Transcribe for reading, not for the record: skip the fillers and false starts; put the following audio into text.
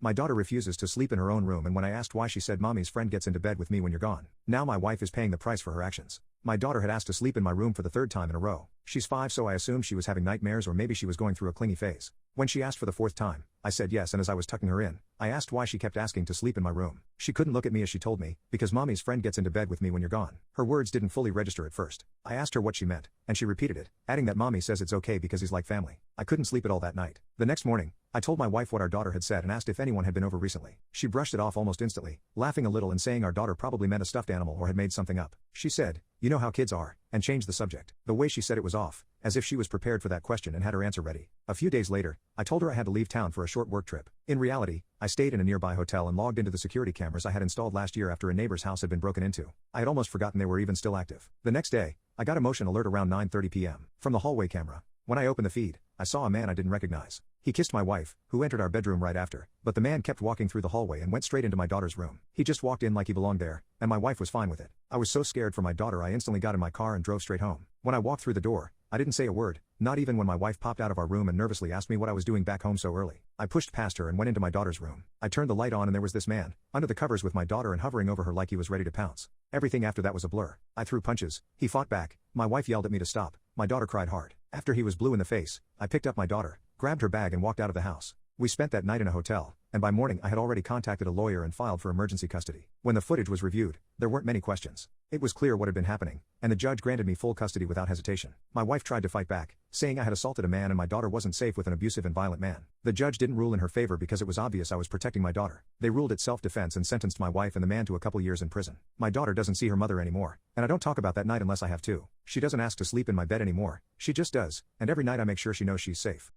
My daughter refuses to sleep in her own room, and when I asked why, she said mommy's friend gets into bed with me when you're gone. Now my wife is paying the price for her actions. My daughter had asked to sleep in my room for the third time in a row. She's 5, so I assumed she was having nightmares, or maybe she was going through a clingy phase. When she asked for the 4th time, I said yes, and as I was tucking her in, I asked why she kept asking to sleep in my room. She couldn't look at me as she told me, because mommy's friend gets into bed with me when you're gone. Her words didn't fully register at first. I asked her what she meant, and she repeated it, adding that mommy says it's okay because he's like family. I couldn't sleep at all that night. The next morning, I told my wife what our daughter had said and asked if anyone had been over recently. She brushed it off almost instantly, laughing a little and saying our daughter probably meant a stuffed animal or had made something up. She said, "You know how kids are," and changed the subject. The way she said it was off, as if she was prepared for that question and had her answer ready. A few days later, I told her I had to leave town for a short work trip. In reality, I stayed in a nearby hotel and logged into the security cameras I had installed last year after a neighbor's house had been broken into. I had almost forgotten they were even still active. The next day, I got a motion alert around 9:30 p.m. from the hallway camera. When I opened the feed, I saw a man I didn't recognize. He kissed my wife, who entered our bedroom right after, but the man kept walking through the hallway and went straight into my daughter's room. He just walked in like he belonged there, and my wife was fine with it. I was so scared for my daughter I instantly got in my car and drove straight home. When I walked through the door, I didn't say a word, not even when my wife popped out of our room and nervously asked me what I was doing back home so early. I pushed past her and went into my daughter's room. I turned the light on and there was this man, under the covers with my daughter and hovering over her like he was ready to pounce. Everything after that was a blur. I threw punches, he fought back, my wife yelled at me to stop, my daughter cried hard. After he was blue in the face, I picked up my daughter, grabbed her bag and walked out of the house. We spent that night in a hotel, and by morning I had already contacted a lawyer and filed for emergency custody. When the footage was reviewed, there weren't many questions. It was clear what had been happening, and the judge granted me full custody without hesitation. My wife tried to fight back, saying I had assaulted a man and my daughter wasn't safe with an abusive and violent man. The judge didn't rule in her favor because it was obvious I was protecting my daughter. They ruled it self-defense and sentenced my wife and the man to a couple years in prison. My daughter doesn't see her mother anymore, and I don't talk about that night unless I have to. She doesn't ask to sleep in my bed anymore, she just does, and every night I make sure she knows she's safe.